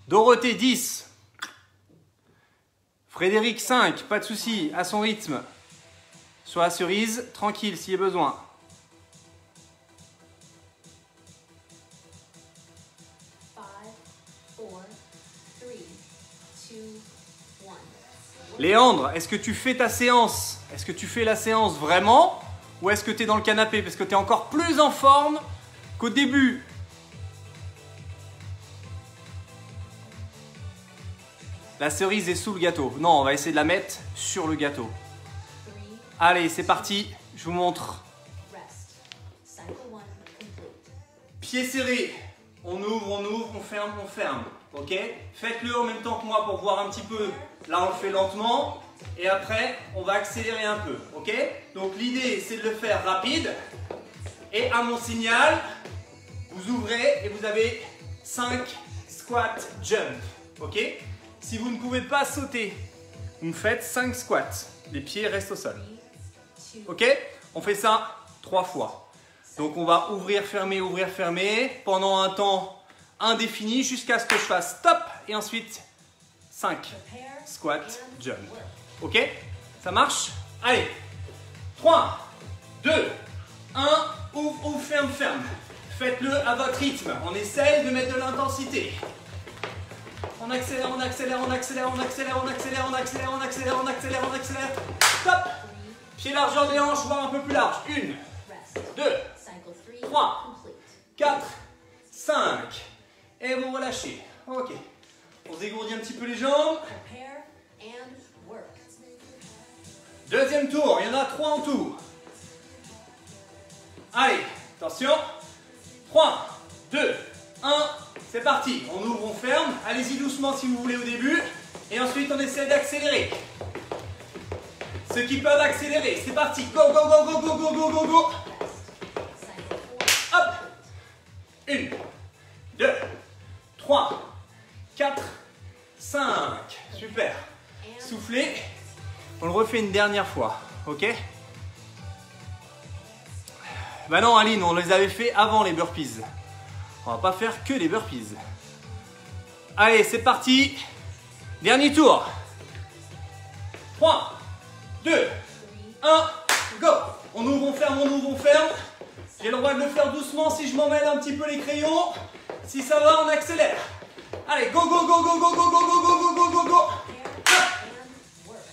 Dorothée, 10. Frédéric, 5. Pas de souci, à son rythme. Sur la cerise, tranquille s'il y a besoin. Léandre, est-ce que tu fais ta séance? Est-ce que tu fais la séance vraiment? Ou est-ce que tu es dans le canapé? Parce que tu es encore plus en forme qu'au début. La cerise est sous le gâteau. Non, on va essayer de la mettre sur le gâteau. Allez, c'est parti. Je vous montre. Pieds serrés. On ouvre, on ferme, on ferme. Ok? Faites-le en même temps que moi pour voir un petit peu. Là, on le fait lentement. Et après, on va accélérer un peu. Ok? Donc, l'idée, c'est de le faire rapide. Et à mon signal, vous ouvrez et vous avez 5 squats jump. Ok? Si vous ne pouvez pas sauter, vous me faites 5 squats. Les pieds restent au sol. Ok? On fait ça 3 fois. Donc on va ouvrir, fermer pendant un temps indéfini jusqu'à ce que je fasse stop et ensuite 5 squats jump. Ok? Ça marche? Allez. 3, 2, 1, ouvre, ferme. Faites-le à votre rythme. On essaye de mettre de l'intensité. On On accélère, on accélère, on accélère, on accélère, on accélère, on accélère, on accélère, on accélère, on accélère. Stop. Pied largeur des hanches, voire un peu plus large. 1, 2, 3, 4, 5. Et vous relâchez. Ok. On se dégourdit un petit peu les jambes. Deuxième tour, il y en a 3 en tout. Allez, attention. 3, 2, 1, c'est parti. On ouvre, on ferme. Allez-y doucement si vous voulez au début. Et ensuite, on essaie d'accélérer. Ceux qui peuvent accélérer, c'est parti. Go, go, go, go, go, go, go, go, go. Hop. 1, 2, 3, 4, 5. Super. Soufflez. On le refait une dernière fois. Ok? Bah non, Aline, on les avait fait avant les burpees. On va pas faire que les burpees. Allez, c'est parti. Dernier tour. 3, 2, 1, go. On ouvre, on ferme, on ouvre, on ferme. J'ai le droit de le faire doucement si je m'emmène un petit peu les crayons. Si ça va, on accélère. Allez, go, go, go, go, go, go, go, go, go, go, go, go.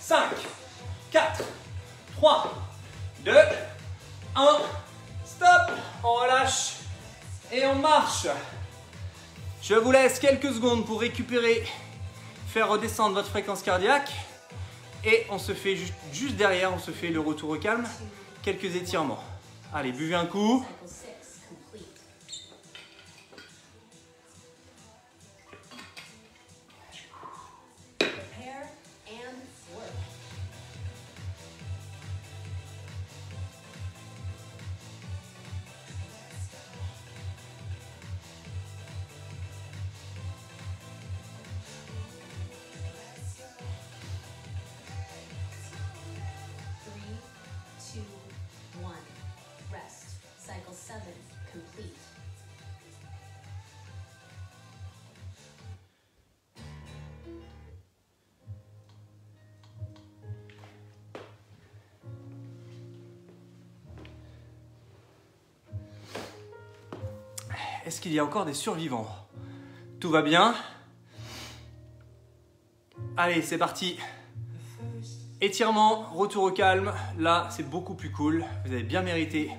5, 4, 3, 2, 1. Stop. On relâche. Et on marche. Je vous laisse quelques secondes pour récupérer, faire redescendre votre fréquence cardiaque. Et on se fait juste derrière, on se fait le retour au calme. Quelques étirements. Allez, buvez un coup. Est-ce qu'il y a encore des survivants? Tout va bien? Allez, c'est parti. Étirement, retour au calme. Là, c'est beaucoup plus cool. Vous avez bien mérité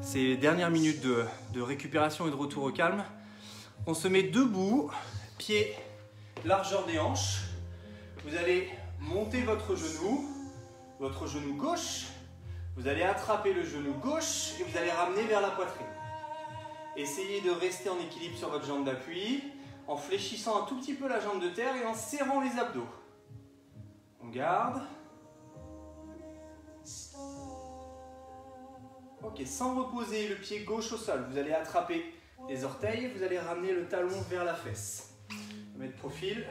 ces dernières minutes de récupération et de retour au calme. On se met debout, pieds largeur des hanches. Vous allez monter votre genou gauche. Vous allez attraper le genou gauche et vous allez ramener vers la poitrine. Essayez de rester en équilibre sur votre jambe d'appui, en fléchissant un tout petit peu la jambe de terre et en serrant les abdos. On garde. Ok, sans reposer le pied gauche au sol, vous allez attraper les orteils, vous allez ramener le talon vers la fesse. Mettre profil.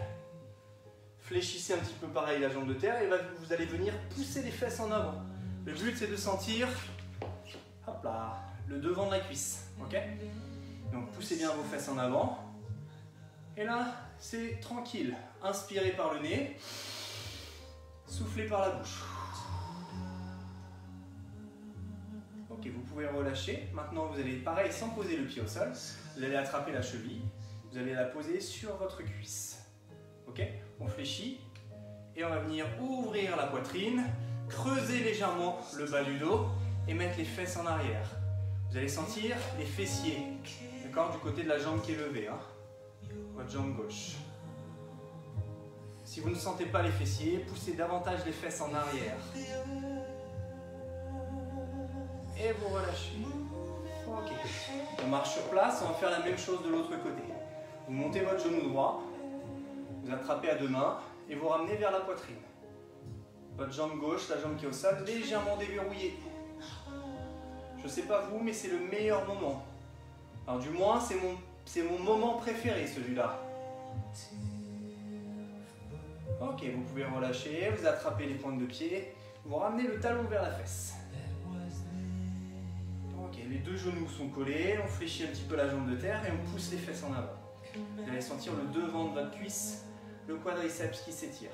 Fléchissez un petit peu pareil la jambe de terre et vous allez venir pousser les fesses en avant. Le but c'est de sentir, hop là, le devant de la cuisse. Ok? Donc poussez bien vos fesses en avant. Et là, c'est tranquille. Inspirez par le nez. Soufflez par la bouche. Ok, vous pouvez relâcher. Maintenant, vous allez, pareil, sans poser le pied au sol, vous allez attraper la cheville. Vous allez la poser sur votre cuisse. Ok? On fléchit. Et on va venir ouvrir la poitrine, creuser légèrement le bas du dos et mettre les fesses en arrière. Vous allez sentir les fessiers, d'accord, du côté de la jambe qui est levée, hein, votre jambe gauche. Si vous ne sentez pas les fessiers, poussez davantage les fesses en arrière. Et vous relâchez. Ok. On marche sur place, on va faire la même chose de l'autre côté. Vous montez votre genou droit, vous attrapez à deux mains et vous ramenez vers la poitrine. Votre jambe gauche, la jambe qui est au sol, légèrement déverrouillée. Je ne sais pas vous, mais c'est le meilleur moment. Alors du moins, c'est mon moment préféré, celui-là. Ok, vous pouvez relâcher, vous attrapez les pointes de pied, vous ramenez le talon vers la fesse. Ok, les deux genoux sont collés, on fléchit un petit peu la jambe de terre et on pousse les fesses en avant. Vous allez sentir le devant de votre cuisse, le quadriceps qui s'étire.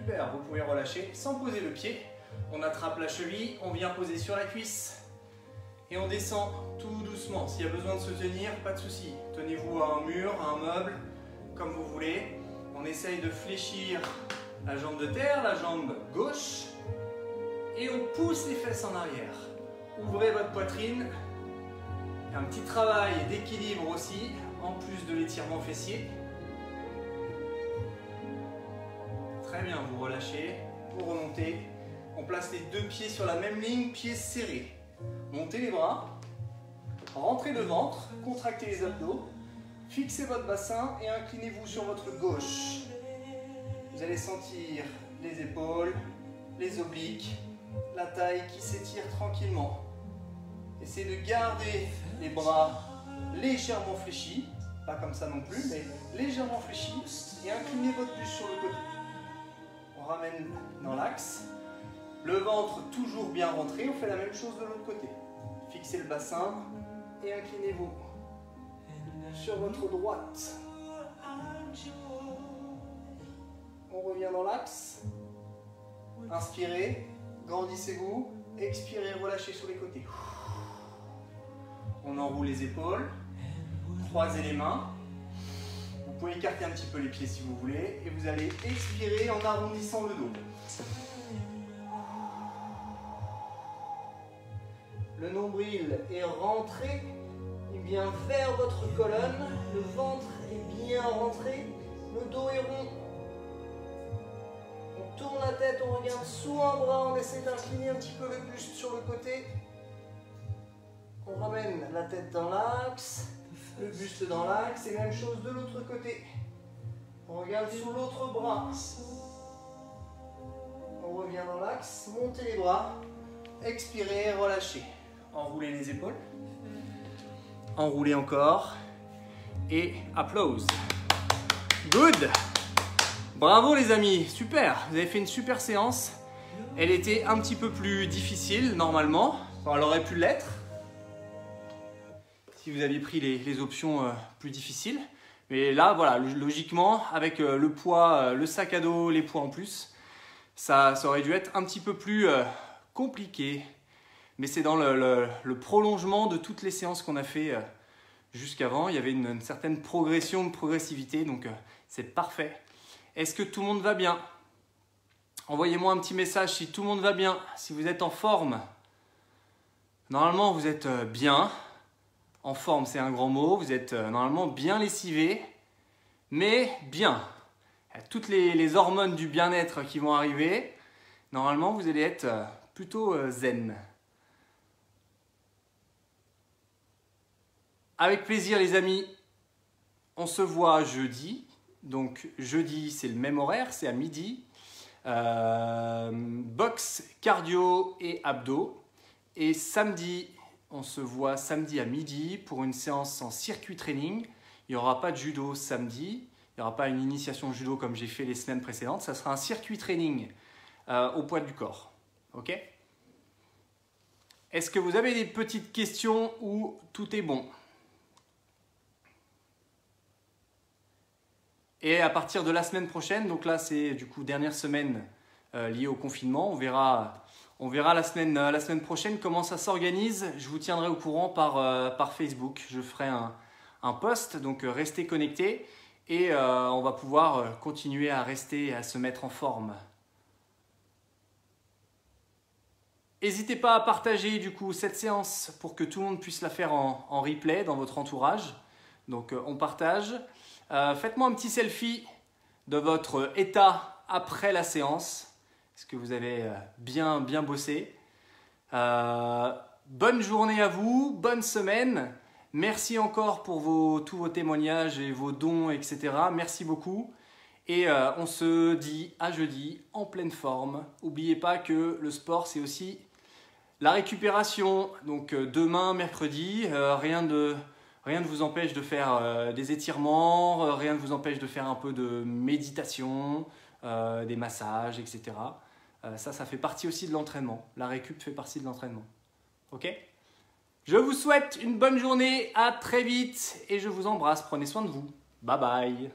Super, vous pouvez relâcher sans poser le pied. On attrape la cheville, on vient poser sur la cuisse. Et on descend tout doucement. S'il y a besoin de se tenir, pas de souci. Tenez-vous à un mur, à un meuble, comme vous voulez. On essaye de fléchir la jambe de terre, la jambe gauche. Et on pousse les fesses en arrière. Ouvrez votre poitrine. Un petit travail d'équilibre aussi, en plus de l'étirement fessier. Très bien, vous relâchez, vous remontez. On place les deux pieds sur la même ligne, pieds serrés. Montez les bras, rentrez le ventre, contractez les abdos, fixez votre bassin et inclinez-vous sur votre gauche. Vous allez sentir les épaules, les obliques, la taille qui s'étire tranquillement. Essayez de garder les bras légèrement fléchis, pas comme ça non plus, mais légèrement fléchis, et inclinez votre buste sur le côté. On ramène dans l'axe. Le ventre toujours bien rentré, on fait la même chose de l'autre côté. Fixez le bassin et inclinez-vous sur votre droite. On revient dans l'axe. Inspirez, grandissez-vous. Expirez, relâchez sur les côtés. On enroule les épaules. Croisez les mains. Vous pouvez écarter un petit peu les pieds si vous voulez. Et vous allez expirer en arrondissant le dos. Le nombril est rentré, il vient vers votre colonne, le ventre est bien rentré, le dos est rond. On tourne la tête, on regarde sous un bras, on essaie d'incliner un petit peu le buste sur le côté. On ramène la tête dans l'axe, le buste dans l'axe, et même chose de l'autre côté. On regarde sous l'autre bras. On revient dans l'axe, montez les bras, expirez, relâchez. Enroulez les épaules. Enroulez encore. Et applause. Good. Bravo les amis, super. Vous avez fait une super séance. Elle était un petit peu plus difficile normalement. Enfin, elle aurait pu l'être si vous aviez pris les options plus difficiles. Mais là, voilà, logiquement, avec le poids, le sac à dos, les poids en plus, ça aurait dû être un petit peu plus compliqué. Mais c'est dans le prolongement de toutes les séances qu'on a fait jusqu'avant. Il y avait une certaine progression, une progressivité, donc c'est parfait. Est-ce que tout le monde va bien? Envoyez-moi un petit message si tout le monde va bien, si vous êtes en forme. Normalement, vous êtes bien. En forme, c'est un grand mot. Vous êtes normalement bien lessivé, mais bien. Il y a toutes les hormones du bien-être qui vont arriver. Normalement, vous allez être plutôt zen. Avec plaisir les amis, on se voit jeudi. Donc jeudi c'est le même horaire, c'est à midi. Boxe, cardio et abdos. Et samedi, on se voit samedi à midi pour une séance en circuit training. Il n'y aura pas de judo samedi, il n'y aura pas une initiation judo comme j'ai fait les semaines précédentes. Ça sera un circuit training au poids du corps. Ok ? Est-ce que vous avez des petites questions ou tout est bon ? Et à partir de la semaine prochaine, donc là c'est du coup dernière semaine liée au confinement, on verra la semaine prochaine comment ça s'organise. Je vous tiendrai au courant par Facebook. Je ferai un post, donc restez connectés et on va pouvoir continuer à rester et à se mettre en forme. N'hésitez pas à partager du coup cette séance pour que tout le monde puisse la faire en replay dans votre entourage. Donc on partage. Faites-moi un petit selfie de votre état après la séance. Est-ce que vous avez bien bossé? Bonne journée à vous, bonne semaine. Merci encore pour tous vos témoignages et vos dons, etc. Merci beaucoup. Et on se dit à jeudi en pleine forme. N'oubliez pas que le sport, c'est aussi la récupération. Donc demain, mercredi, rien ne vous empêche de faire des étirements, rien ne vous empêche de faire un peu de méditation, des massages, etc. Ça fait partie aussi de l'entraînement. La récup fait partie de l'entraînement. Ok ? Je vous souhaite une bonne journée, à très vite et je vous embrasse. Prenez soin de vous. Bye bye.